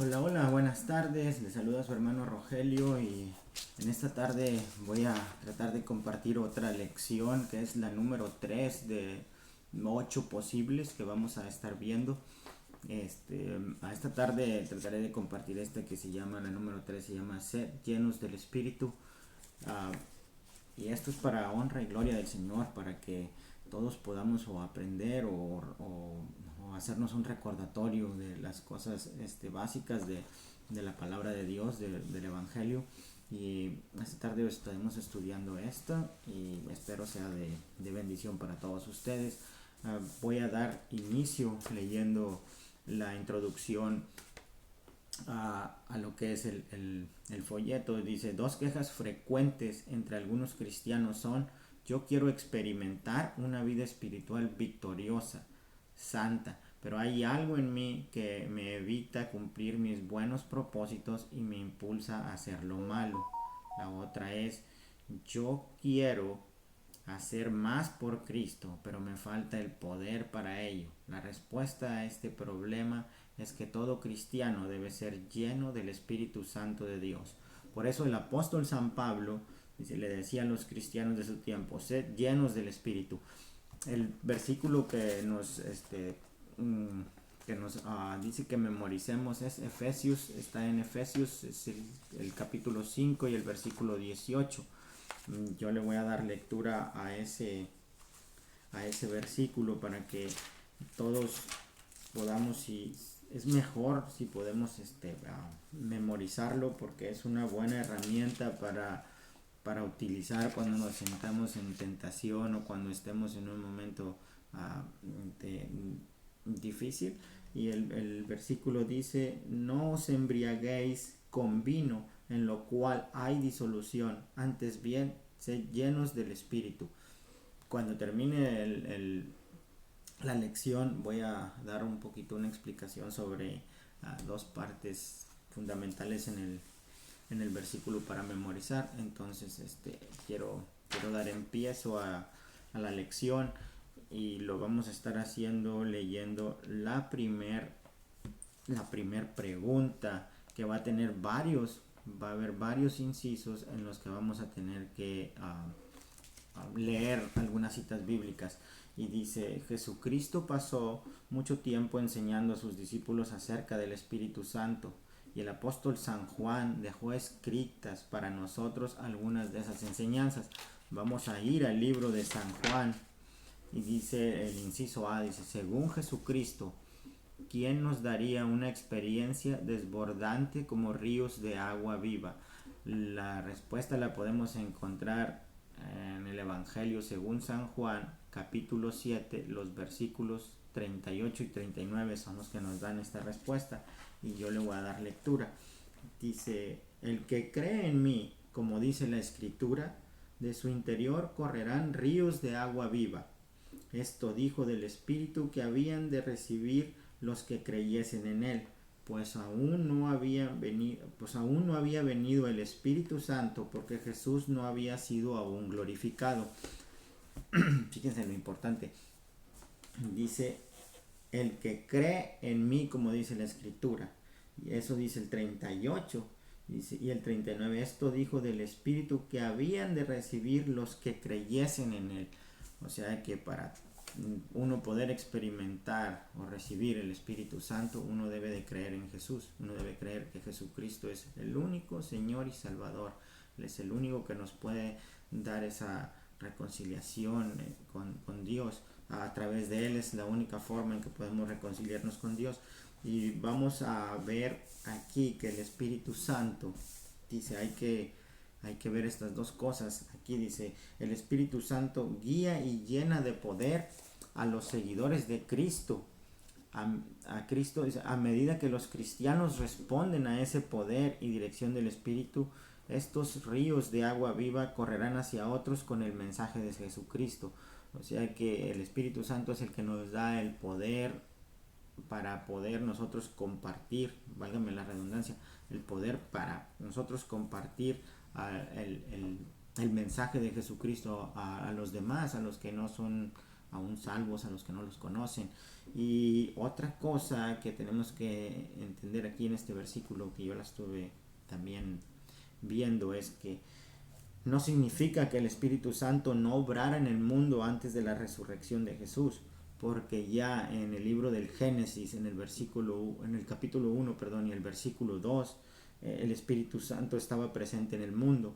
Hola, hola, buenas tardes. Les saluda su hermano Rogelio y en esta tarde voy a tratar de compartir otra lección que es la número 3 de 8 posibles que vamos a estar viendo. A esta tarde trataré de compartir esta que se llama, la número 3 se llama Sed llenos del Espíritu. Ah, y esto es para honra y gloria del Señor, para que todos podamos o aprender o hacernos un recordatorio de las cosas básicas de la palabra de Dios, del Evangelio. Y esta tarde estaremos estudiando esto y espero sea de bendición para todos ustedes. Voy a dar inicio leyendo la introducción a lo que es el folleto. Dice: dos quejas frecuentes entre algunos cristianos son: yo quiero experimentar una vida espiritual victoriosa, santa, pero hay algo en mí que me evita cumplir mis buenos propósitos y me impulsa a hacer lo malo. La otra es: yo quiero hacer más por Cristo, pero me falta el poder para ello. La respuesta a este problema es que todo cristiano debe ser lleno del Espíritu Santo de Dios. Por eso el apóstol San Pablo le decía a los cristianos de su tiempo: sed llenos del Espíritu. El versículo que nos dice que memoricemos es Efesios, está en Efesios, es el capítulo 5 y el versículo 18. Yo le voy a dar lectura a ese versículo para que todos podamos, y es mejor si podemos memorizarlo, porque es una buena herramienta para utilizar cuando nos sentamos en tentación o cuando estemos en un momento de, difícil. Y el versículo dice: no os embriaguéis con vino, en lo cual hay disolución, antes bien sed llenos del Espíritu. Cuando termine la lección voy a dar un poquito una explicación sobre dos partes fundamentales en el versículo para memorizar. Entonces quiero dar empiezo a la lección, y lo vamos a estar haciendo leyendo la primer pregunta, que va a haber varios incisos en los que vamos a tener que leer algunas citas bíblicas. Y dice: Jesucristo pasó mucho tiempo enseñando a sus discípulos acerca del Espíritu Santo, y el apóstol San Juan dejó escritas para nosotros algunas de esas enseñanzas. Vamos a ir al libro de San Juan, y dice el inciso A, dice: según Jesucristo, ¿quién nos daría una experiencia desbordante como ríos de agua viva? La respuesta la podemos encontrar en el Evangelio según San Juan, capítulo 7, los versículos 38 y 39 son los que nos dan esta respuesta, y yo le voy a dar lectura. Dice: el que cree en mí, como dice la Escritura, de su interior correrán ríos de agua viva. Esto dijo del Espíritu que habían de recibir los que creyesen en él, pues aún no había venido el Espíritu Santo, porque Jesús no había sido aún glorificado. Fíjense lo importante. Dice: el que cree en mí, como dice la Escritura. Y eso dice el 38. Dice, y el 39: esto dijo del Espíritu que habían de recibir los que creyesen en él. O sea que para uno poder experimentar o recibir el Espíritu Santo, uno debe de creer en Jesús. Uno debe creer que Jesucristo es el único Señor y Salvador. Él es el único que nos puede dar esa reconciliación con Dios. A través de Él es la única forma en que podemos reconciliarnos con Dios. Y vamos a ver aquí que el Espíritu Santo, dice, hay que ver estas dos cosas. Aquí dice: el Espíritu Santo guía y llena de poder a los seguidores de Cristo. A Cristo, a medida que los cristianos responden a ese poder y dirección del Espíritu, estos ríos de agua viva correrán hacia otros con el mensaje de Jesucristo. O sea que el Espíritu Santo es el que nos da el poder para poder nosotros compartir, válgame la redundancia, el poder para nosotros compartir el mensaje de Jesucristo a los demás, a los que no son aún salvos, a los que no los conocen. Y otra cosa que tenemos que entender aquí en este versículo, que yo la estuve también viendo, es que no significa que el Espíritu Santo no obrara en el mundo antes de la resurrección de Jesús, porque ya en el libro del Génesis, en el capítulo 1, perdón, y el versículo 2, el Espíritu Santo estaba presente en el mundo.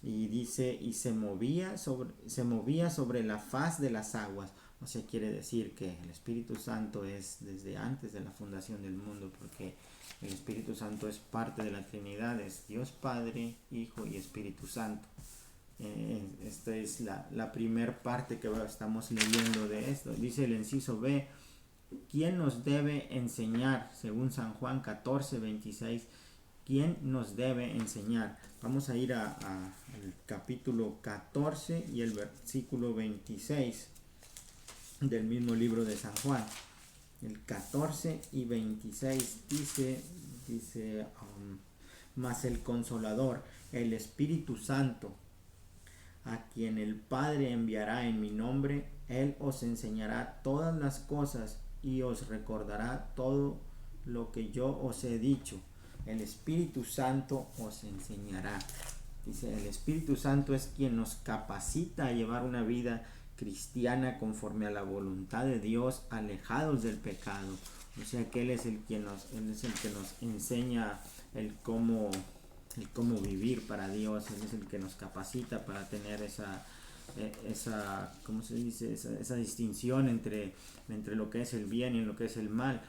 Y dice, y se movía sobre la faz de las aguas. O sea, quiere decir que el Espíritu Santo es desde antes de la fundación del mundo, porque el Espíritu Santo es parte de la Trinidad, es Dios Padre, Hijo y Espíritu Santo. Esta es la primer parte que estamos leyendo de esto. Dice el inciso B, ¿quién nos debe enseñar? Según San Juan 14:26, ¿quién nos debe enseñar? Vamos a ir al capítulo 14 y el versículo 26 del mismo libro de San Juan. El 14 y 26 dice mas el Consolador, el Espíritu Santo, a quien el Padre enviará en mi nombre, Él os enseñará todas las cosas y os recordará todo lo que yo os he dicho. El Espíritu Santo os enseñará. Dice, el Espíritu Santo es quien nos capacita a llevar una vida cristiana conforme a la voluntad de Dios, alejados del pecado. O sea que Él es el que nos enseña el cómo vivir para Dios. Él es el que nos capacita para tener esa ¿cómo se dice? Esa distinción entre lo que es el bien y lo que es el mal.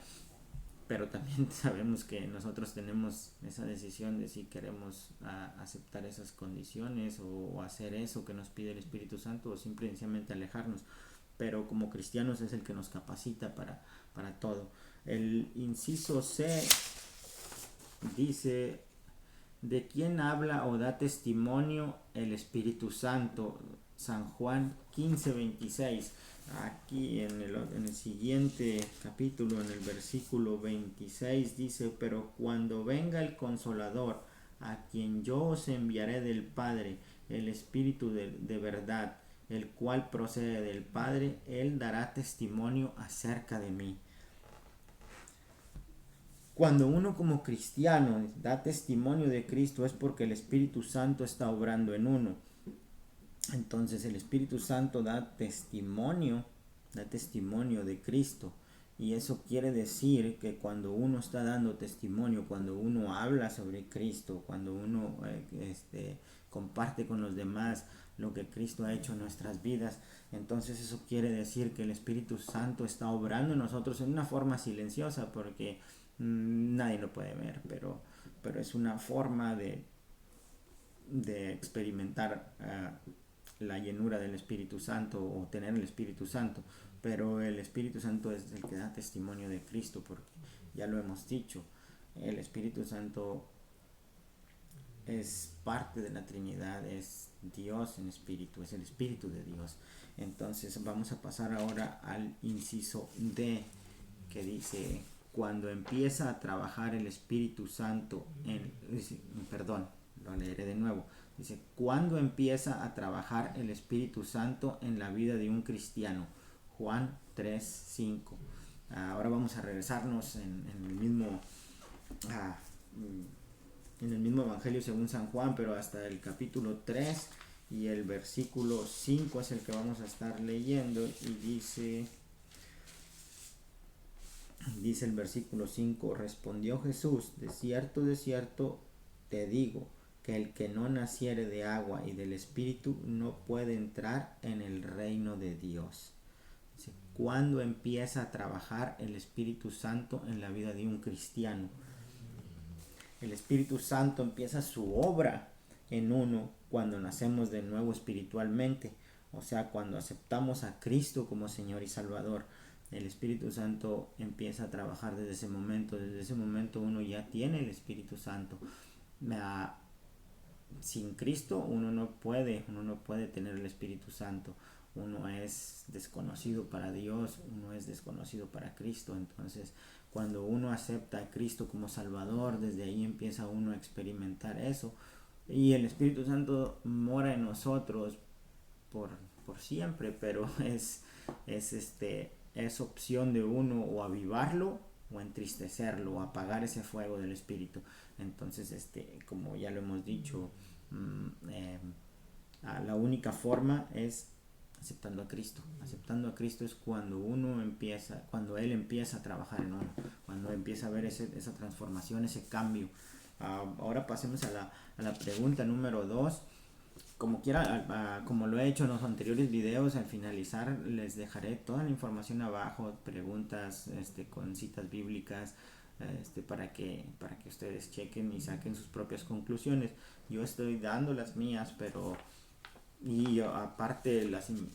Pero también sabemos que nosotros tenemos esa decisión de si queremos aceptar esas condiciones o hacer eso que nos pide el Espíritu Santo, o simplemente alejarnos. Pero como cristianos es el que nos capacita para todo. El inciso C dice, ¿de quién habla o da testimonio el Espíritu Santo? San Juan 15:26. Aquí en el siguiente capítulo, en el versículo 26, dice, pero cuando venga el Consolador, a quien yo os enviaré del Padre, el Espíritu de verdad, el cual procede del Padre, Él dará testimonio acerca de mí. Cuando uno como cristiano da testimonio de Cristo es porque el Espíritu Santo está obrando en uno. Entonces el Espíritu Santo da testimonio de Cristo. Y eso quiere decir que cuando uno está dando testimonio, cuando uno habla sobre Cristo, cuando uno comparte con los demás lo que Cristo ha hecho en nuestras vidas, entonces eso quiere decir que el Espíritu Santo está obrando en nosotros en una forma silenciosa, porque nadie lo puede ver, pero es una forma de experimentar la llenura del Espíritu Santo o tener el Espíritu Santo. Pero el Espíritu Santo es el que da testimonio de Cristo, porque ya lo hemos dicho, el Espíritu Santo es parte de la Trinidad, es Dios en espíritu, es el Espíritu de Dios. Entonces vamos a pasar ahora al inciso D, que dice, cuando empieza a trabajar el Espíritu Santo lo leeré de nuevo. Dice, ¿cuándo empieza a trabajar el Espíritu Santo en la vida de un cristiano? Juan 3:5. Ahora vamos a regresarnos en el mismo Evangelio según San Juan, pero hasta el capítulo 3 y el versículo 5 es el que vamos a estar leyendo, y dice el versículo 5, respondió Jesús, de cierto te digo, que el que no naciere de agua y del Espíritu no puede entrar en el reino de Dios. Dice, ¿cuándo empieza a trabajar el Espíritu Santo en la vida de un cristiano? El Espíritu Santo empieza su obra en uno cuando nacemos de nuevo espiritualmente, o sea, cuando aceptamos a Cristo como Señor y Salvador. El Espíritu Santo empieza a trabajar desde ese momento. Desde ese momento uno ya tiene el Espíritu Santo. Sin Cristo uno no puede tener el Espíritu Santo. Uno es desconocido para Dios, uno es desconocido para Cristo. Entonces, cuando uno acepta a Cristo como Salvador, desde ahí empieza uno a experimentar eso. Y el Espíritu Santo mora en nosotros por siempre, pero es es opción de uno o avivarlo o entristecerlo o apagar ese fuego del espíritu. Entonces, como ya lo hemos dicho, la única forma es aceptando a Cristo. Aceptando a Cristo es cuando Él empieza a trabajar en uno, cuando empieza a ver esa transformación, ese cambio. Ahora pasemos a la pregunta número 2. Como quiera, como lo he hecho en los anteriores videos, al finalizar les dejaré toda la información abajo, preguntas con citas bíblicas, para que ustedes chequen y saquen sus propias conclusiones. Yo estoy dando las mías, pero aparte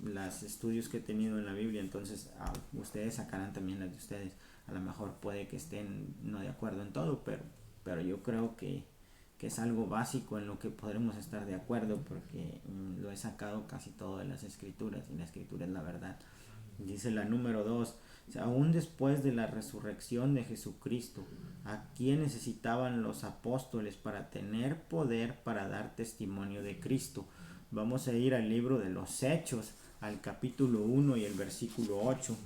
las estudios que he tenido en la Biblia, entonces ustedes sacarán también las de ustedes. A lo mejor puede que estén no de acuerdo en todo, pero yo creo que es algo básico en lo que podremos estar de acuerdo, porque lo he sacado casi todo de las escrituras, y la escritura es la verdad. Dice la número 2, aún después de la resurrección de Jesucristo, ¿a quién necesitaban los apóstoles para tener poder para dar testimonio de Cristo? Vamos a ir al libro de los Hechos, al capítulo 1 y el versículo 8.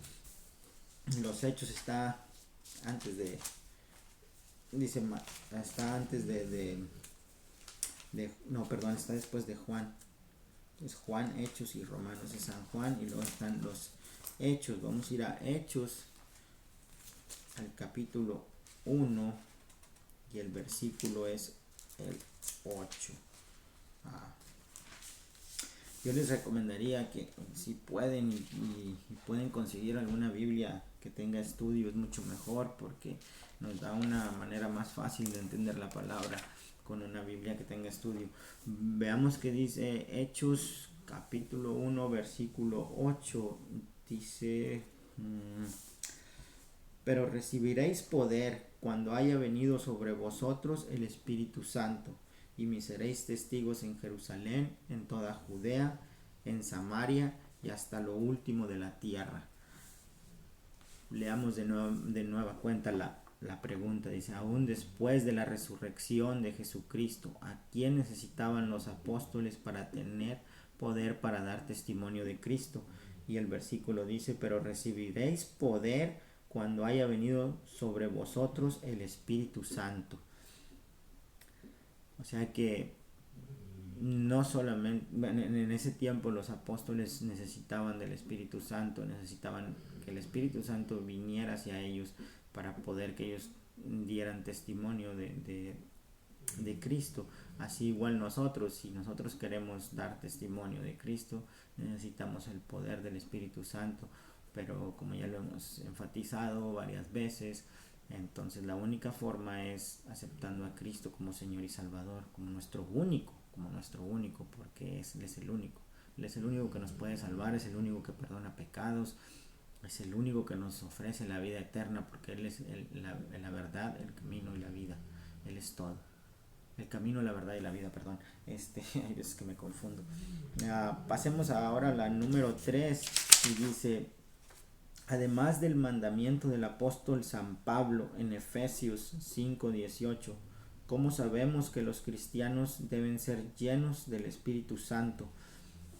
Los Hechos está antes de... Dice, está antes no, perdón, está después de Juan. Es Juan, Hechos y Romanos es San Juan, y luego están los Hechos. Vamos a ir a Hechos, al capítulo 1, y el versículo es el 8. Yo les recomendaría que si pueden y pueden conseguir alguna Biblia que tenga estudio, es mucho mejor, porque nos da una manera más fácil de entender la palabra con una Biblia que tenga estudio. Veamos qué dice Hechos capítulo 1 versículo 8. Dice, pero recibiréis poder cuando haya venido sobre vosotros el Espíritu Santo, y me seréis testigos en Jerusalén, en toda Judea, en Samaria y hasta lo último de la tierra. Leamos de nueva cuenta la pregunta. Dice, aún después de la resurrección de Jesucristo, ¿a quién necesitaban los apóstoles para tener poder para dar testimonio de Cristo? Y el versículo dice, pero recibiréis poder cuando haya venido sobre vosotros el Espíritu Santo. O sea que no solamente en ese tiempo los apóstoles necesitaban del Espíritu Santo, necesitaban que el Espíritu Santo viniera hacia ellos para poder que ellos dieran testimonio de Cristo. Así igual nosotros, si nosotros queremos dar testimonio de Cristo, necesitamos el poder del Espíritu Santo. Pero como ya lo hemos enfatizado varias veces, entonces la única forma es aceptando a Cristo como Señor y Salvador, como nuestro único, porque Él es el único. Él es el único que nos puede salvar, es el único que perdona pecados, es el único que nos ofrece la vida eterna, porque Él es la verdad, el camino y la vida. Él es todo. El camino, la verdad y la vida, perdón. Hay veces que me confundo. Pasemos ahora a la número 3, y dice, además del mandamiento del apóstol San Pablo en Efesios 5:18, ¿cómo sabemos que los cristianos deben ser llenos del Espíritu Santo?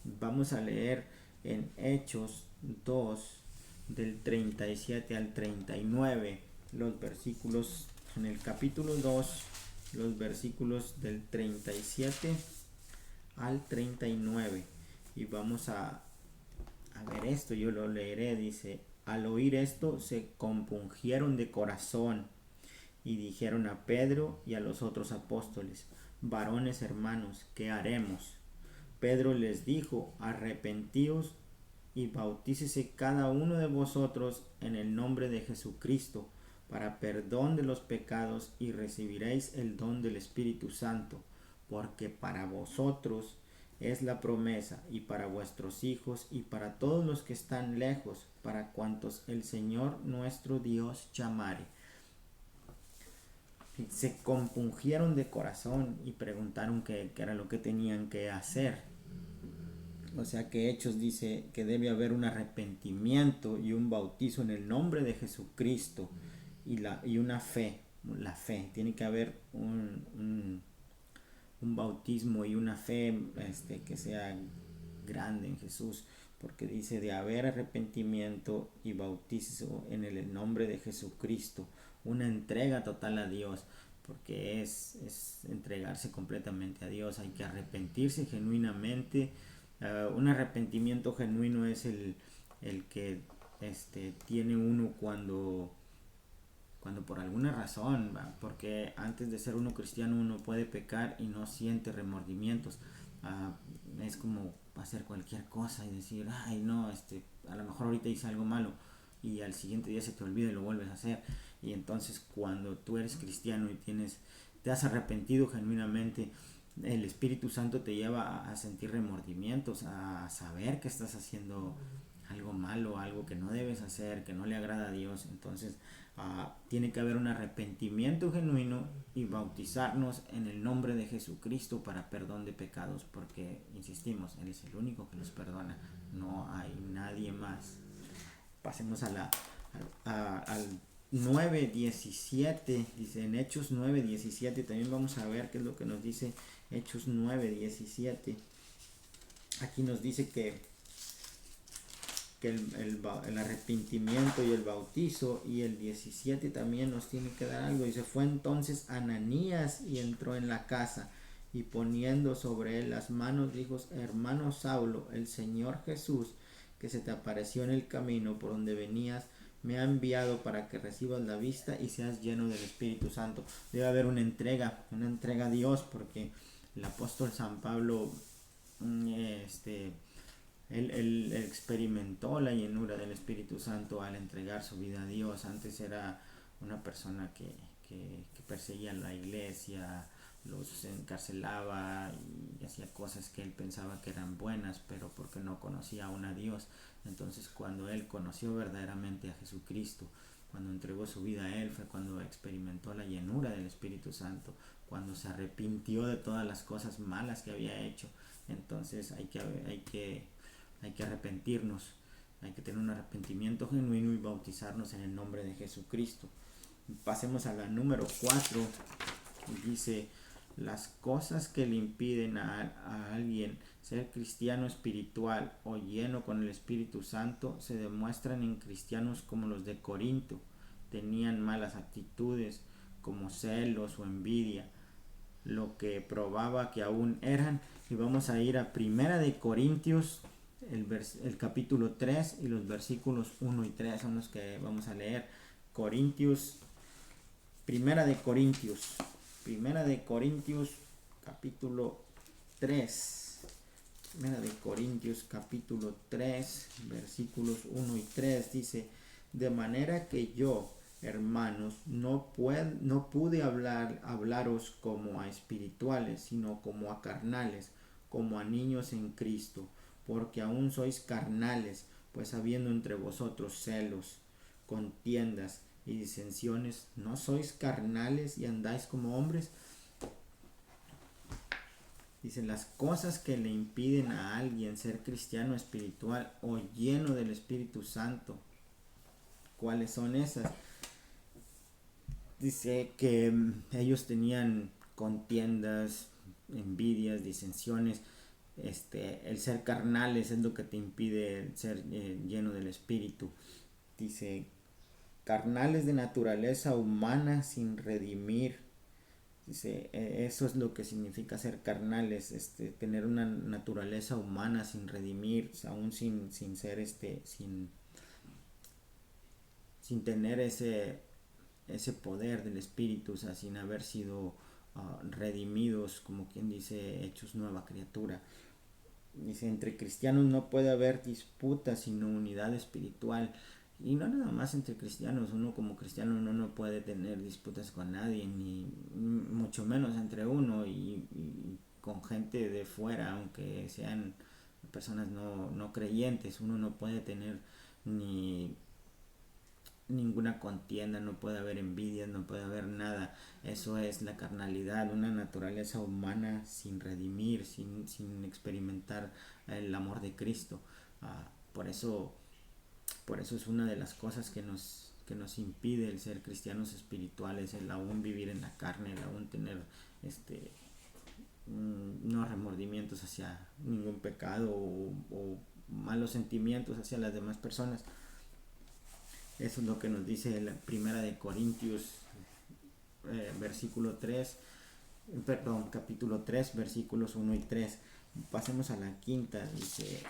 Vamos a leer en Hechos 2, del 37 al 39, los versículos, en el capítulo 2, los versículos del 37 al 39. Y vamos a ver esto, yo lo leeré. Dice, al oír esto se compungieron de corazón y dijeron a Pedro y a los otros apóstoles, varones hermanos, ¿qué haremos? Pedro les dijo, arrepentíos y bautícese cada uno de vosotros en el nombre de Jesucristo para perdón de los pecados, y recibiréis el don del Espíritu Santo, porque para vosotros es la promesa, y para vuestros hijos, y para todos los que están lejos, para cuantos el Señor nuestro Dios llamare. Se compungieron de corazón y preguntaron qué era lo que tenían que hacer. O sea que Hechos dice que debe haber un arrepentimiento y un bautizo en el nombre de Jesucristo, y una fe. La fe, tiene que haber un bautismo y una fe que sea grande en Jesús, porque dice de haber arrepentimiento y bautizo en el nombre de Jesucristo, una entrega total a Dios, porque es entregarse completamente a Dios. Hay que arrepentirse genuinamente. Un arrepentimiento genuino es el que tiene uno cuando por alguna razón, porque antes de ser uno cristiano uno puede pecar y no siente remordimientos. Es como hacer cualquier cosa y decir, ay no, a lo mejor ahorita hice algo malo, y al siguiente día se te olvida y lo vuelves a hacer. Y entonces cuando tú eres cristiano y te has arrepentido genuinamente, el Espíritu Santo te lleva a sentir remordimientos, a saber que estás haciendo algo malo, algo que no debes hacer, que no le agrada a Dios. Entonces tiene que haber un arrepentimiento genuino y bautizarnos en el nombre de Jesucristo para perdón de pecados, porque insistimos, Él es el único que los perdona, no hay nadie más. Pasemos al 9:17. Dice en Hechos 9:17, también vamos a ver qué es lo que nos dice Hechos 9:17. Aquí nos dice que el arrepentimiento y el bautizo, y el 17 también nos tiene que dar algo. Dice, fue entonces Ananías y entró en la casa, y poniendo sobre él las manos dijo, hermano Saulo, el Señor Jesús, que se te apareció en el camino por donde venías, me ha enviado para que recibas la vista y seas lleno del Espíritu Santo. Debe haber una entrega a Dios, porque el apóstol San Pablo él experimentó la llenura del Espíritu Santo al entregar su vida a Dios. Antes era una persona que perseguía la iglesia, los encarcelaba y hacía cosas que él pensaba que eran buenas, pero porque no conocía aún a Dios. Entonces cuando él conoció verdaderamente a Jesucristo, cuando entregó su vida a él, fue cuando experimentó la llenura del Espíritu Santo, cuando se arrepintió de todas las cosas malas que había hecho. Entonces hay que arrepentirnos, hay que tener un arrepentimiento genuino y bautizarnos en el nombre de Jesucristo. Pasemos a la número 4. Dice, las cosas que le impiden a alguien ser cristiano espiritual o lleno con el Espíritu Santo se demuestran en cristianos como los de Corinto. Tenían malas actitudes como celos o envidia, lo que probaba que aún eran. Y vamos a ir a Primera de Corintios, el capítulo 3 y los versículos 1 y 3 son los que vamos a leer. Primera de Corintios capítulo 3. Primera de Corintios capítulo 3 versículos 1 y 3 dice, de manera que yo, hermanos, no pude hablaros como a espirituales, sino como a carnales, como a niños en Cristo, porque aún sois carnales, pues habiendo entre vosotros celos, contiendas y disensiones, ¿no sois carnales y andáis como hombres? Dicen, las cosas que le impiden a alguien ser cristiano espiritual o lleno del Espíritu Santo, ¿cuáles son esas? Dice que ellos tenían contiendas, envidias, disensiones. El ser carnales es lo que te impide ser lleno del Espíritu. Dice, carnales de naturaleza humana sin redimir. Dice, eso es lo que significa ser carnales, tener una naturaleza humana sin redimir, aún sin ser sin tener ese poder del Espíritu, o sea, sin haber sido redimidos, como quien dice, hechos nueva criatura. Dice, entre cristianos no puede haber disputa, sino unidad espiritual. Y no nada más entre cristianos, uno como cristiano no puede tener disputas con nadie, ni mucho menos entre uno y con gente de fuera, aunque sean personas no creyentes. Uno no puede tener ni ninguna contienda, no puede haber envidia, no puede haber nada. Eso es la carnalidad, una naturaleza humana sin redimir, sin experimentar el amor de Cristo. Por eso es una de las cosas que nos impide el ser cristianos espirituales, el aún vivir en la carne, el aún tener no remordimientos hacia ningún pecado o malos sentimientos hacia las demás personas. Eso es lo que nos dice la primera de Corintios, capítulo 3, versículos 1 y 3. Pasemos a la quinta. Dice,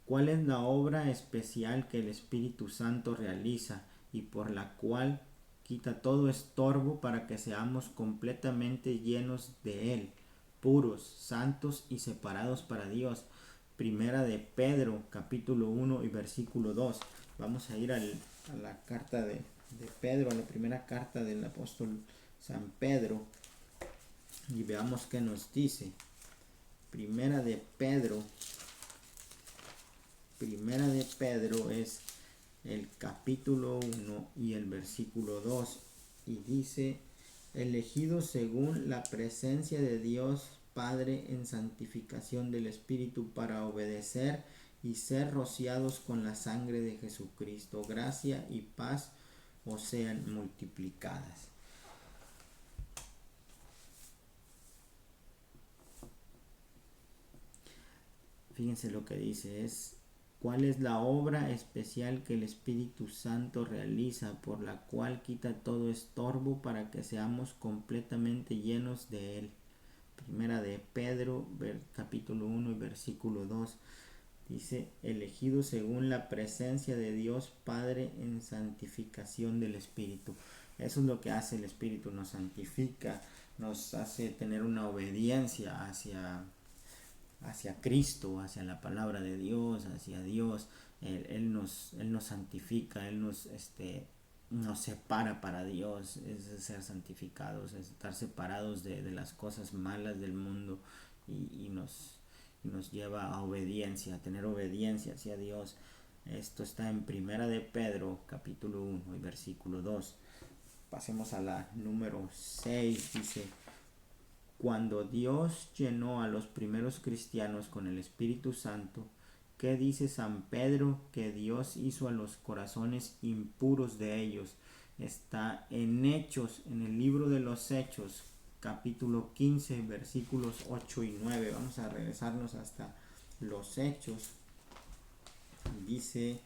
¿cuál es la obra especial que el Espíritu Santo realiza y por la cual quita todo estorbo para que seamos completamente llenos de Él, puros, santos y separados para Dios? Primera de Pedro, capítulo 1 y versículo 2. Vamos a ir a la carta de Pedro, a la primera carta del apóstol San Pedro, y veamos qué nos dice. Primera de Pedro es el capítulo 1 y el versículo 2, y dice: elegidos según la presencia de Dios Padre en santificación del Espíritu para obedecer y ser rociados con la sangre de Jesucristo, gracia y paz os sean multiplicadas. Fíjense lo que dice, ¿cuál es la obra especial que el Espíritu Santo realiza, por la cual quita todo estorbo para que seamos completamente llenos de Él? Primera de Pedro, capítulo 1 y versículo 2. Dice: elegido según la presencia de Dios Padre en santificación del Espíritu. Eso es lo que hace el Espíritu, nos santifica, nos hace tener una obediencia hacia Cristo, hacia la palabra de Dios, hacia Dios. Él nos santifica, Él nos separa para Dios. Es ser santificados, es estar separados de las cosas malas del mundo, y nos lleva a obediencia, a tener obediencia hacia Dios. Esto está en Primera de Pedro, capítulo 1 y versículo 2. Pasemos a la número 6. Dice: cuando Dios llenó a los primeros cristianos con el Espíritu Santo, ¿qué dice San Pedro que Dios hizo a los corazones impuros de ellos? Está en Hechos, en el libro de los Hechos, capítulo 15, versículos 8 y 9. Vamos a regresarnos hasta los Hechos. Dice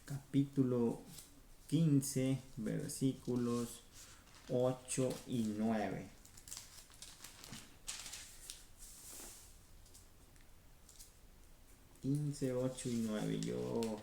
capítulo 15, versículos 8 y 9. 15, 8 y 9. Yo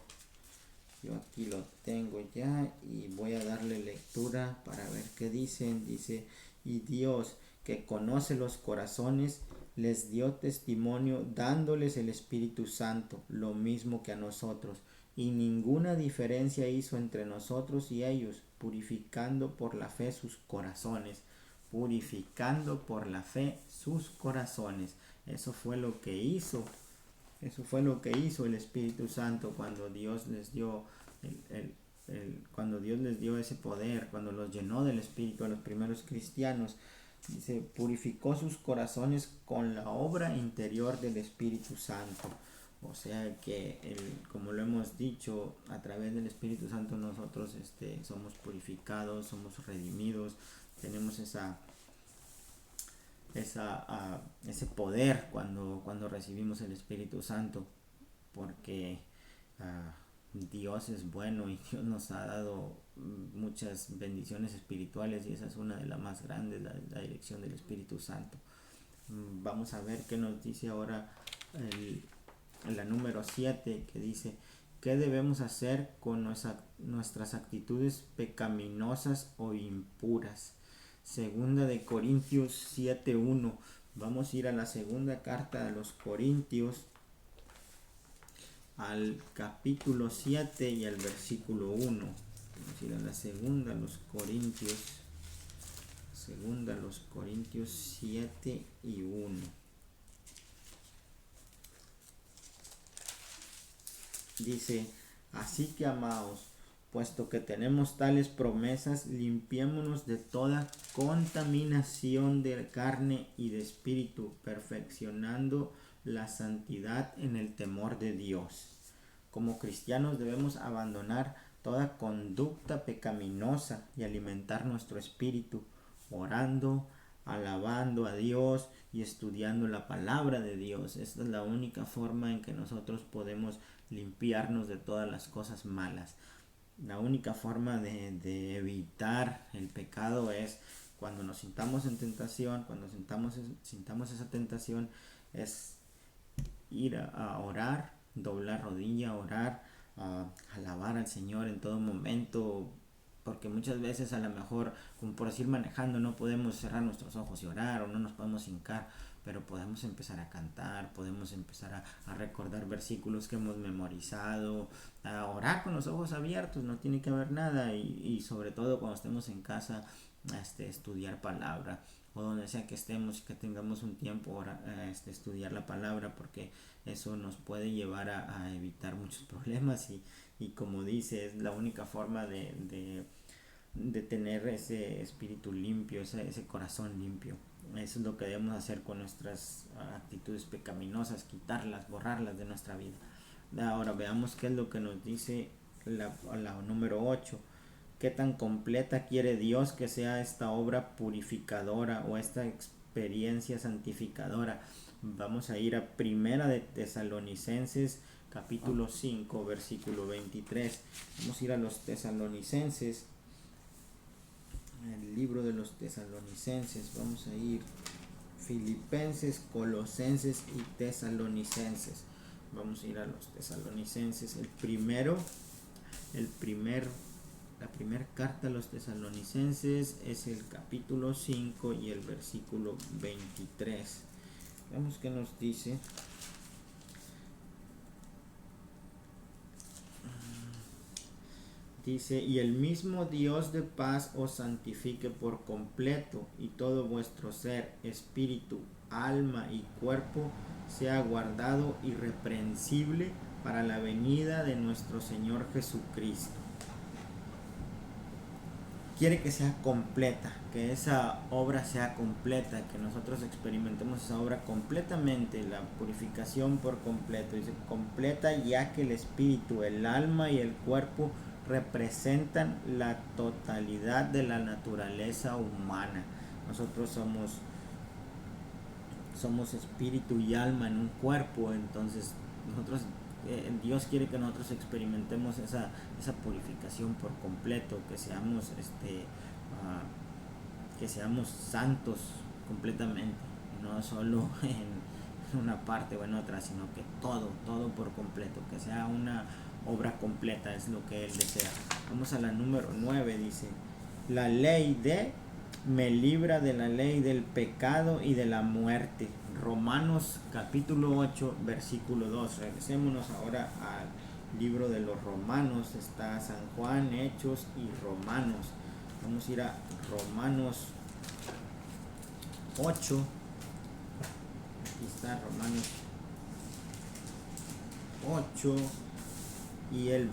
aquí lo tengo ya y voy a darle lectura para ver qué dicen. Dice: y Dios, que conoce los corazones, les dio testimonio dándoles el Espíritu Santo, lo mismo que a nosotros, y ninguna diferencia hizo entre nosotros y ellos, purificando por la fe sus corazones. Purificando por la fe sus corazones. Eso fue lo que hizo el Espíritu Santo cuando Dios les dio cuando Dios les dio ese poder, cuando los llenó del Espíritu a los primeros cristianos. Dice: purificó sus corazones con la obra interior del Espíritu Santo. O sea que, como lo hemos dicho, a través del Espíritu Santo nosotros somos purificados, somos redimidos, tenemos ese poder cuando recibimos el Espíritu Santo, porque Dios es bueno y Dios nos ha dado muchas bendiciones espirituales, y esa es una de las más grandes, la dirección del Espíritu Santo. Vamos a ver qué nos dice ahora la número 7, que dice: ¿qué debemos hacer con nuestras actitudes pecaminosas o impuras? Segunda de Corintios 7:1. Vamos a ir a la segunda carta de los Corintios, al capítulo 7 y al versículo 1. Vamos a ir a la segunda, los Corintios 7 y 1. Dice: así que, amados, puesto que tenemos tales promesas, limpiémonos de toda contaminación de carne y de espíritu, perfeccionando la santidad en el temor de Dios. Como cristianos debemos abandonar toda conducta pecaminosa y alimentar nuestro espíritu, orando, alabando a Dios y estudiando la palabra de Dios. Esta es la única forma en que nosotros podemos limpiarnos de todas las cosas malas. La única forma de evitar el pecado es cuando nos sintamos en tentación, cuando sintamos esa tentación, es ir a orar, doblar rodilla, orar, a alabar al Señor en todo momento, porque muchas veces a lo mejor, como por decir manejando, no podemos cerrar nuestros ojos y orar, o no nos podemos hincar, pero podemos empezar a cantar, podemos empezar a recordar versículos que hemos memorizado, a orar con los ojos abiertos, no tiene que haber nada, y sobre todo cuando estemos en casa, estudiar palabra, o donde sea que estemos, que tengamos un tiempo estudiar la palabra, porque eso nos puede llevar a evitar muchos problemas, y como dice, es la única forma de tener ese espíritu limpio, ese corazón limpio. Eso es lo que debemos hacer con nuestras actitudes pecaminosas, quitarlas, borrarlas de nuestra vida. Ahora veamos qué es lo que nos dice la número 8. ¿Qué tan completa quiere Dios que sea esta obra purificadora o esta experiencia santificadora? Vamos a ir a Primera de Tesalonicenses capítulo 5 versículo 23. Vamos a ir a los Tesalonicenses, el libro de los Tesalonicenses. Vamos a ir Filipenses, Colosenses y Tesalonicenses. Vamos a ir a los Tesalonicenses. La primera carta a los Tesalonicenses es el capítulo 5 y el versículo 23. Veamos qué nos dice. Dice: y el mismo Dios de paz os santifique por completo, y todo vuestro ser, espíritu, alma y cuerpo sea guardado irreprensible para la venida de nuestro Señor Jesucristo. Quiere que sea completa, que esa obra sea completa, que nosotros experimentemos esa obra completamente, la purificación por completo. Dice completa, ya que el espíritu, el alma y el cuerpo representan la totalidad de la naturaleza humana. Nosotros somos espíritu y alma en un cuerpo, entonces Dios quiere que nosotros experimentemos esa purificación por completo, que seamos santos completamente, no solo en una parte o en otra, sino que todo por completo, que sea una obra completa, es lo que Él desea. Vamos a la número 9, dice: la ley me libra de la ley del pecado y de la muerte. Romanos capítulo 8 versículo 2. Regresémonos ahora al libro de los Romanos. Está San Juan, Hechos y Romanos. Vamos a ir a Romanos 8. Aquí está Romanos 8 y el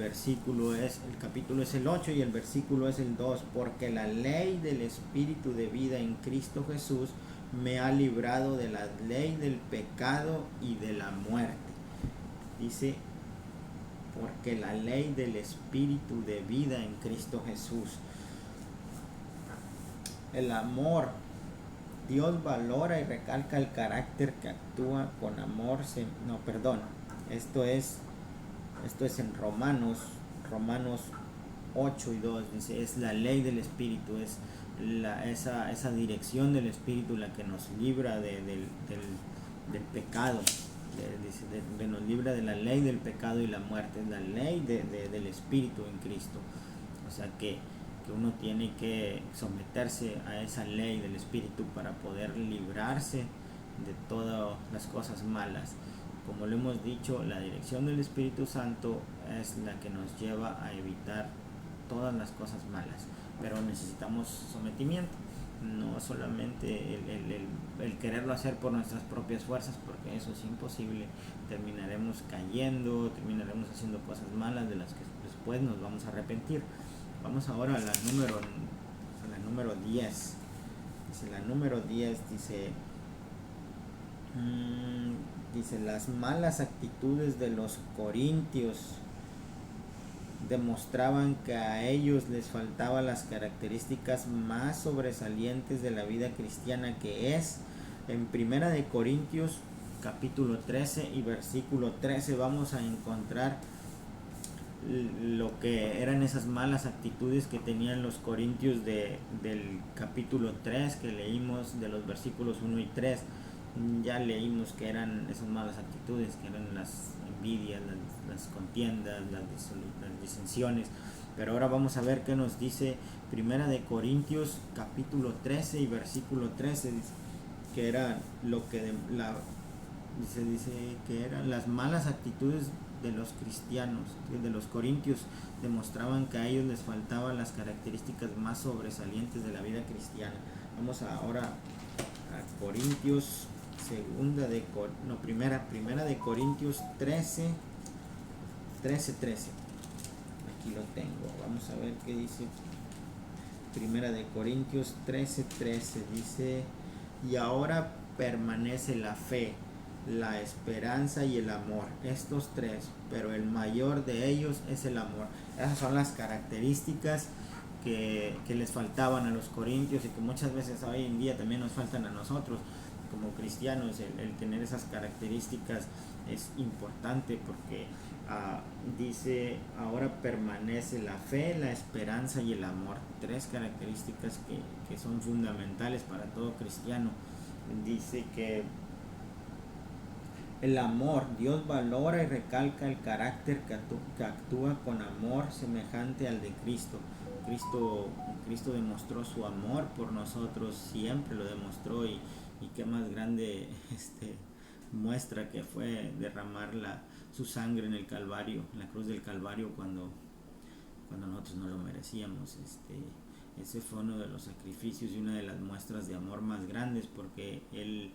capítulo es el 8 y el versículo es el 2. Porque la ley del Espíritu de vida en Cristo Jesús me ha librado de la ley del pecado y de la muerte. Dice, porque la ley del Espíritu de vida en Cristo Jesús. El amor. Dios valora y recalca el carácter que actúa con amor. Esto es en Romanos 8 y 2. Dice, es la ley del Espíritu, es esa dirección del Espíritu la que nos libra del pecado, nos libra de la ley del pecado y la muerte. Es la ley del Espíritu en Cristo. O sea que uno tiene que someterse a esa ley del Espíritu para poder librarse de todas las cosas malas. Como lo hemos dicho, la dirección del Espíritu Santo es la que nos lleva a evitar todas las cosas malas, pero necesitamos sometimiento, no solamente el quererlo hacer por nuestras propias fuerzas, porque eso es imposible. Terminaremos cayendo, terminaremos haciendo cosas malas de las que después nos vamos a arrepentir. Vamos ahora a la número 10. Dice, la número 10 dice las malas actitudes de los corintios. demostraban que a ellos les faltaban las características más sobresalientes de la vida cristiana, que es en Primera de Corintios capítulo 13 y versículo 13 vamos a encontrar lo que eran esas malas actitudes que tenían los corintios del capítulo 3 que leímos, de los versículos 1 y 3. Ya leímos que eran esas malas actitudes, que eran las envidias, las contiendas, las disensiones. Pero ahora vamos a ver qué nos dice Primera de Corintios capítulo 13 y versículo 13, que era lo que dice que eran las malas actitudes de los cristianos, de los corintios, demostraban que a ellos les faltaban las características más sobresalientes de la vida cristiana. Vamos ahora a Corintios, primera de Corintios 13. Aquí lo tengo. Vamos a ver qué dice. Primera de Corintios 13:13 dice: y ahora permanece la fe, la esperanza y el amor, estos tres, pero el mayor de ellos es el amor. Esas son las características que les faltaban a los corintios y que muchas veces hoy en día también nos faltan a nosotros como cristianos. El tener esas características es importante porque dice: ahora permanece la fe, la esperanza y el amor, tres características que son fundamentales para todo cristiano. Dice que el amor, Dios valora y recalca el carácter que actúa con amor semejante al de Cristo. Cristo demostró su amor por nosotros, siempre lo demostró, y qué más grande muestra que fue derramar su sangre en el Calvario, en la cruz del Calvario, cuando nosotros no lo merecíamos. Ese fue uno de los sacrificios y una de las muestras de amor más grandes, porque Él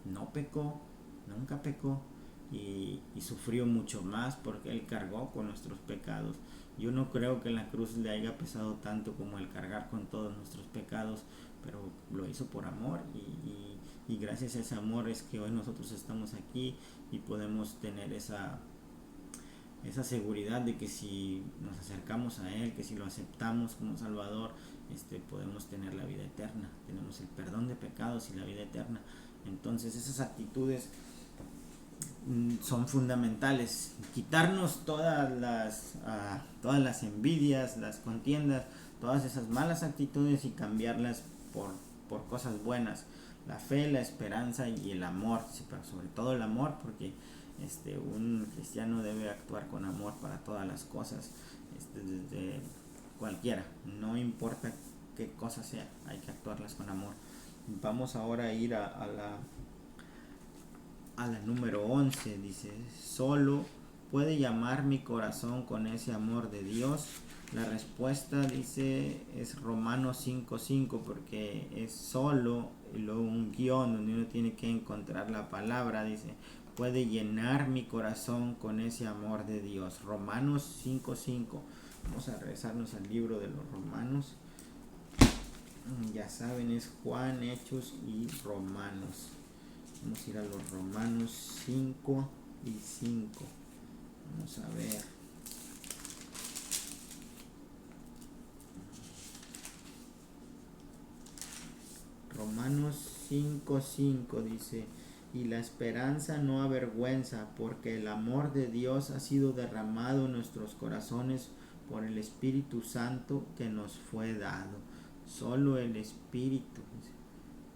no pecó, nunca pecó, y sufrió mucho más porque Él cargó con nuestros pecados. Yo no creo que la cruz le haya pesado tanto como el cargar con todos nuestros pecados, pero lo hizo por amor, y gracias a ese amor es que hoy nosotros estamos aquí y podemos tener esa seguridad de que si nos acercamos a Él, que si lo aceptamos como Salvador, podemos tener la vida eterna, tenemos el perdón de pecados y la vida eterna. Entonces esas actitudes son fundamentales, quitarnos todas las envidias, las contiendas, todas esas malas actitudes y cambiarlas por cosas buenas, la fe, la esperanza y el amor, pero sobre todo el amor, porque un cristiano debe actuar con amor para todas las cosas, desde cualquiera, no importa qué cosa sea, hay que actuarlas con amor. Vamos ahora a ir a la número 11. Dice: solo puede llamar mi corazón con ese amor de Dios. La respuesta, dice, es Romanos 5:5, porque es solo y luego un guión donde uno tiene que encontrar la palabra. Dice: puede llenar mi corazón con ese amor de Dios. Romanos 5:5. Vamos a regresarnos al libro de los Romanos. Ya saben, es Juan, Hechos y Romanos. Vamos a ir a los Romanos 5 y 5. Vamos a ver. Romanos 5:5 dice: y la esperanza no avergüenza, porque el amor de Dios ha sido derramado en nuestros corazones por el Espíritu Santo que nos fue dado. Solo el Espíritu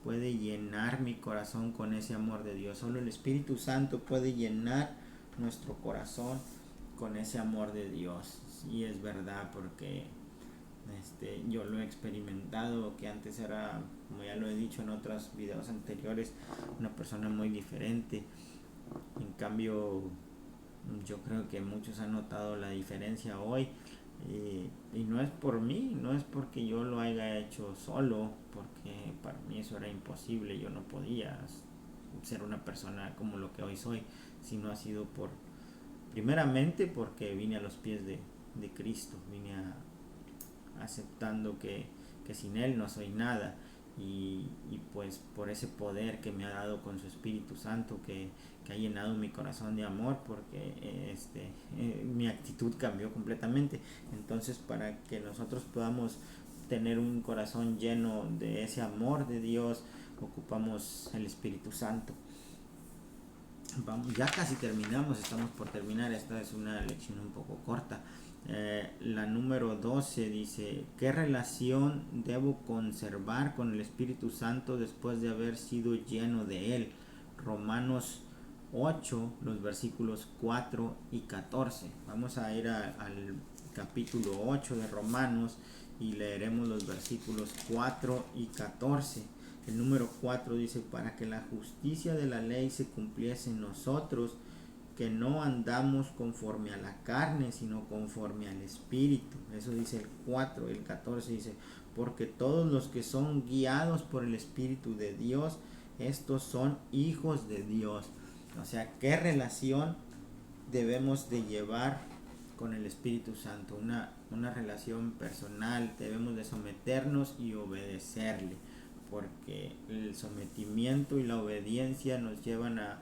puede llenar mi corazón con ese amor de Dios. Solo el Espíritu Santo puede llenar nuestro corazón con ese amor de Dios. Y es verdad, porque yo lo he experimentado, que antes era, como ya lo he dicho en otros videos anteriores, una persona muy diferente. En cambio, yo creo que muchos han notado la diferencia hoy, y no es por mí, no es porque yo lo haya hecho solo, porque para mí eso era imposible, yo no podía ser una persona como lo que hoy soy, sino ha sido primeramente porque vine a los pies de Cristo, vine aceptando que sin Él no soy nada, y pues por ese poder que me ha dado con su Espíritu Santo, que ha llenado mi corazón de amor, porque mi actitud cambió completamente. Entonces, para que nosotros podamos tener un corazón lleno de ese amor de Dios, ocupamos el Espíritu Santo. Vamos, ya casi terminamos, estamos por terminar. Esta es una lección un poco corta. La número 12 dice: ¿qué relación debo conservar con el Espíritu Santo después de haber sido lleno de él? Romanos 8, los versículos 4 y 14. Vamos a ir al capítulo 8 de Romanos y leeremos los versículos 4 y 14. El número 4 dice: para que la justicia de la ley se cumpliese en nosotros, que no andamos conforme a la carne, sino conforme al Espíritu. Eso dice el 4. El 14 dice: porque todos los que son guiados por el Espíritu de Dios, estos son hijos de Dios. O sea, ¿qué relación debemos de llevar con el Espíritu Santo? Una relación personal. Debemos de someternos y obedecerle, porque el sometimiento y la obediencia nos llevan a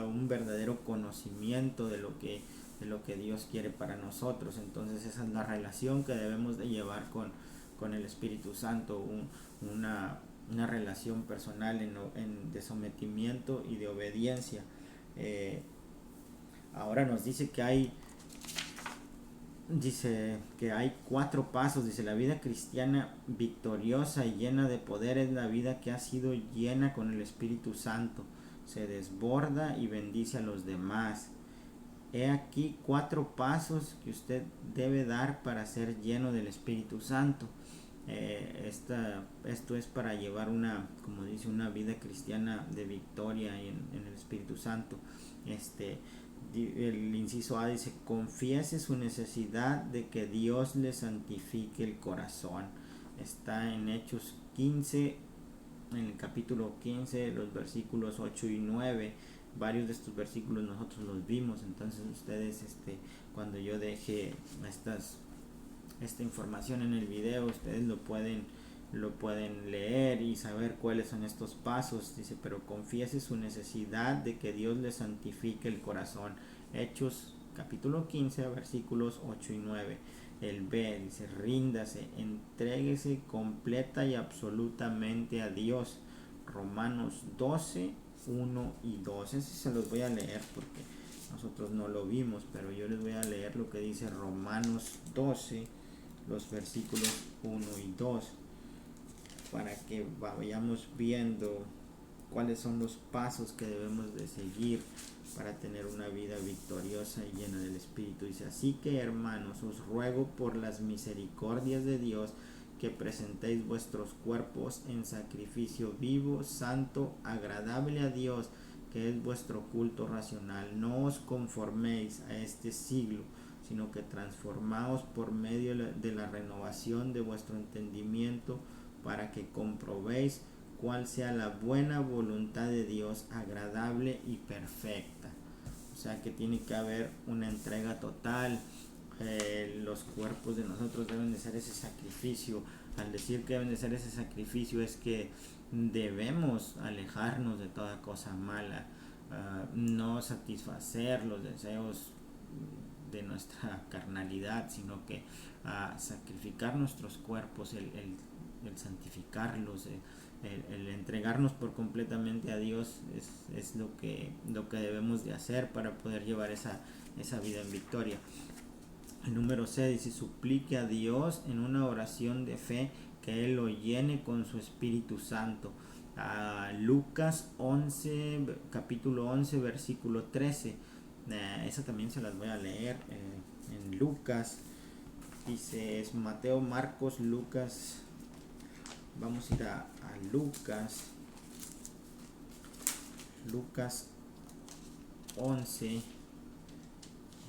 un verdadero conocimiento de lo que Dios quiere para nosotros. Entonces esa es la relación que debemos de llevar con el Espíritu Santo, una relación personal de sometimiento y de obediencia. Ahora nos dice que hay 4 pasos. Dice: la vida cristiana victoriosa y llena de poder es la vida que ha sido llena con el Espíritu Santo, se desborda y bendice a los demás. He aquí 4 pasos que usted debe dar para ser lleno del Espíritu Santo. Esto es para llevar como dice, una vida cristiana de victoria en el Espíritu Santo. El inciso A dice: confiese su necesidad de que Dios le santifique el corazón. Está en Hechos 15, en el capítulo 15, los versículos 8 y 9. Varios de estos versículos nosotros los vimos. Entonces ustedes, cuando yo deje esta información en el video, ustedes lo pueden leer y saber cuáles son estos pasos. Dice: pero confiese su necesidad de que Dios le santifique el corazón. Hechos capítulo 15, versículos 8 y 9. El B dice: ríndase, entréguese completa y absolutamente a Dios. Romanos 12, 1 y 2. Ese se los voy a leer porque nosotros no lo vimos, pero yo les voy a leer lo que dice Romanos 12, los versículos 1 y 2, para que vayamos viendo cuáles son los pasos que debemos de seguir para tener una vida victoriosa y llena del Espíritu. Dice: así que, hermanos, os ruego por las misericordias de Dios que presentéis vuestros cuerpos en sacrificio vivo, santo, agradable a Dios, que es vuestro culto racional. No os conforméis a este siglo, sino que transformaos por medio de la renovación de vuestro entendimiento, para que comprobéis cuál sea la buena voluntad de Dios, agradable y perfecta. O sea que tiene que haber una entrega total. Los cuerpos de nosotros deben de ser ese sacrificio. Al decir que deben de ser ese sacrificio, es que debemos alejarnos de toda cosa mala, no satisfacer los deseos de nuestra carnalidad, sino que sacrificar nuestros cuerpos, el santificarlos, el entregarnos por completamente a Dios es lo que debemos de hacer para poder llevar esa vida en victoria. El número C dice: suplique a Dios en una oración de fe que Él lo llene con su Espíritu Santo. Lucas 11, capítulo 11, versículo 13. Esa también se las voy a leer. En Lucas dice: es Mateo, Marcos, Lucas. Vamos a ir a Lucas 11.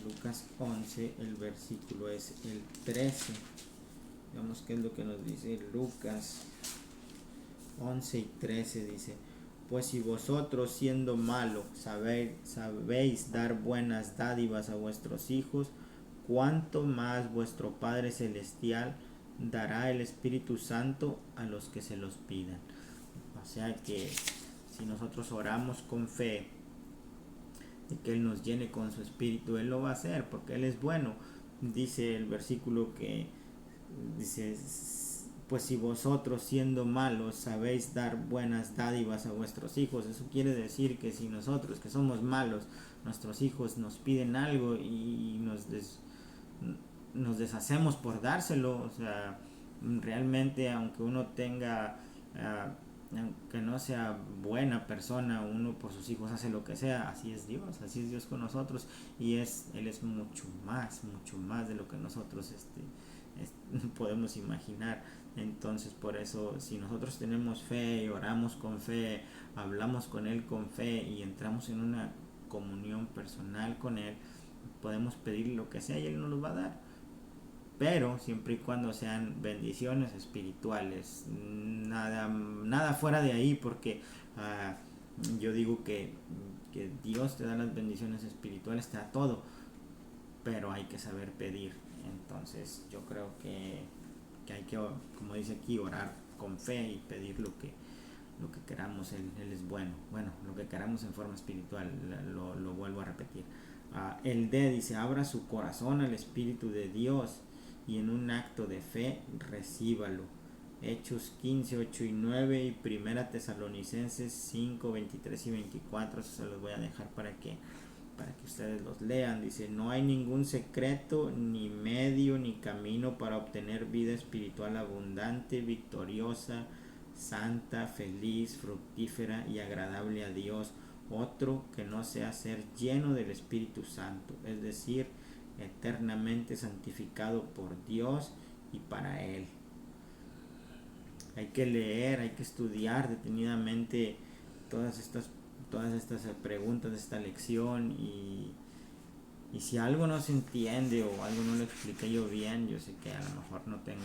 Lucas 11, el versículo es el 13. Veamos qué es lo que nos dice Lucas 11 y 13. Dice: pues si vosotros, siendo malos, sabéis dar buenas dádivas a vuestros hijos, cuánto más vuestro Padre Celestial dará el Espíritu Santo a los que se los pidan. O sea que si nosotros oramos con fe de que Él nos llene con su Espíritu, Él lo va a hacer porque Él es bueno. Dice el versículo que dice, pues si vosotros siendo malos sabéis dar buenas dádivas a vuestros hijos, eso quiere decir que si nosotros que somos malos, nuestros hijos nos piden algo y nos deshacemos por dárselo, o sea, realmente aunque uno tenga, aunque no sea buena persona, uno por sus hijos hace lo que sea, así es Dios con nosotros, y Él es mucho más de lo que nosotros podemos imaginar. Entonces por eso si nosotros tenemos fe y oramos con fe, hablamos con Él con fe y entramos en una comunión personal con Él, podemos pedir lo que sea y Él nos lo va a dar, pero siempre y cuando sean bendiciones espirituales, nada fuera de ahí, porque yo digo que Dios te da las bendiciones espirituales, te da todo, pero hay que saber pedir. Entonces yo creo que hay que, como dice aquí, orar con fe y pedir lo que queramos. Él es bueno, lo que queramos en forma espiritual, lo vuelvo a repetir. El D dice, abra su corazón al Espíritu de Dios y en un acto de fe recíbalo. Hechos 15, 8 y 9 y Primera Tesalonicenses 5, 23 y 24, eso se los voy a dejar para que ustedes los lean. Dice, no hay ningún secreto, ni medio, ni camino para obtener vida espiritual abundante, victoriosa, santa, feliz, fructífera y agradable a Dios, otro que no sea ser lleno del Espíritu Santo, es decir, eternamente santificado por Dios y para Él. Hay que leer, hay que estudiar detenidamente todas estas preguntas de esta lección, y si algo no se entiende o algo no lo expliqué yo bien, yo sé que a lo mejor no tengo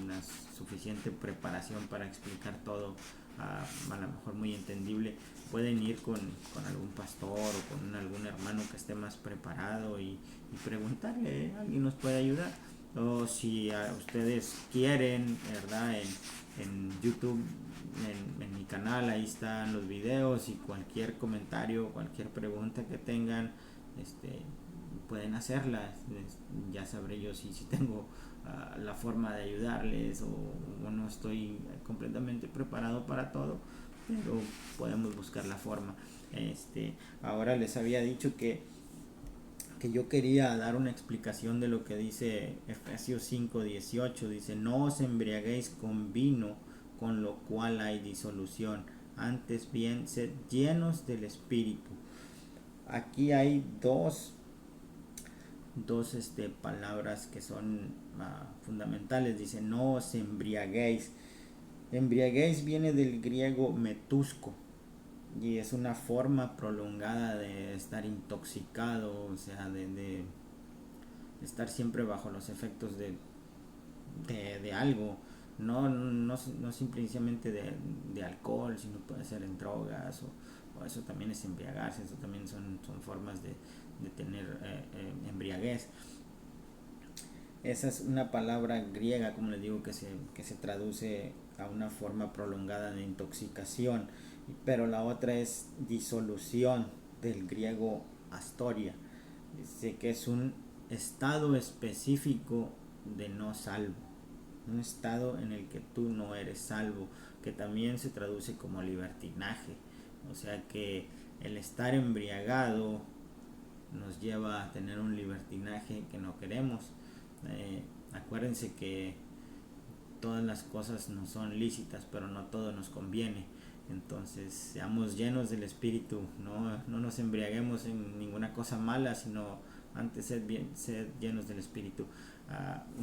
una suficiente preparación para explicar todo, a lo mejor muy entendible, pueden ir con algún pastor o con algún hermano que esté más preparado y preguntarle, alguien nos puede ayudar. O si ustedes quieren, ¿verdad? En YouTube, en mi canal, ahí están los videos, y cualquier comentario, cualquier pregunta que tengan, pueden hacerlas. Ya sabré yo si tengo la forma de ayudarles, o no estoy completamente preparado para todo, pero podemos buscar la forma. Ahora les había dicho que yo quería dar una explicación de lo que dice Efesios 5:18. Dice, no os embriaguéis con vino, con lo cual hay disolución, antes bien sed llenos del Espíritu. Aquí hay dos palabras que son fundamentales. Dice, no os embriaguéis. Embriaguéis viene del griego metusco, y es una forma prolongada de estar intoxicado, o sea, de estar siempre bajo los efectos de algo, no simplemente de alcohol, sino puede ser en drogas, o eso también es embriagarse, eso también son formas de tener embriaguez. Esa es una palabra griega, como les digo, que se traduce a una forma prolongada de intoxicación, pero la otra es disolución, del griego astoria. Dice que es un estado específico de no salvo, un estado en el que tú no eres salvo, que también se traduce como libertinaje. O sea que el estar embriagado nos lleva a tener un libertinaje que no queremos. Acuérdense que todas las cosas no son lícitas, pero no todo nos conviene. Entonces seamos llenos del Espíritu, no nos embriaguemos en ninguna cosa mala, sino antes sed llenos del Espíritu.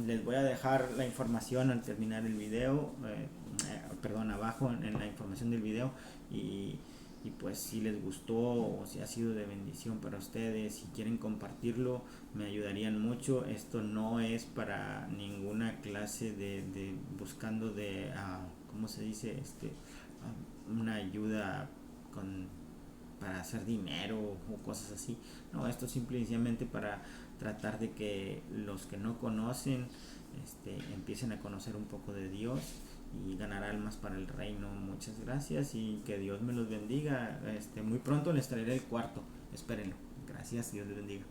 Les voy a dejar la información al terminar el video, abajo en la información del video, y pues si les gustó o si ha sido de bendición para ustedes, si quieren compartirlo, me ayudarían mucho. Esto no es para ninguna clase de buscando de ¿cómo se dice? Una ayuda para hacer dinero o cosas así. No, esto simplemente para tratar de que los que no conocen empiecen a conocer un poco de Dios y ganar almas para el reino. Muchas gracias y que Dios me los bendiga. Muy pronto les traeré el cuarto, espérenlo. Gracias, Dios les bendiga.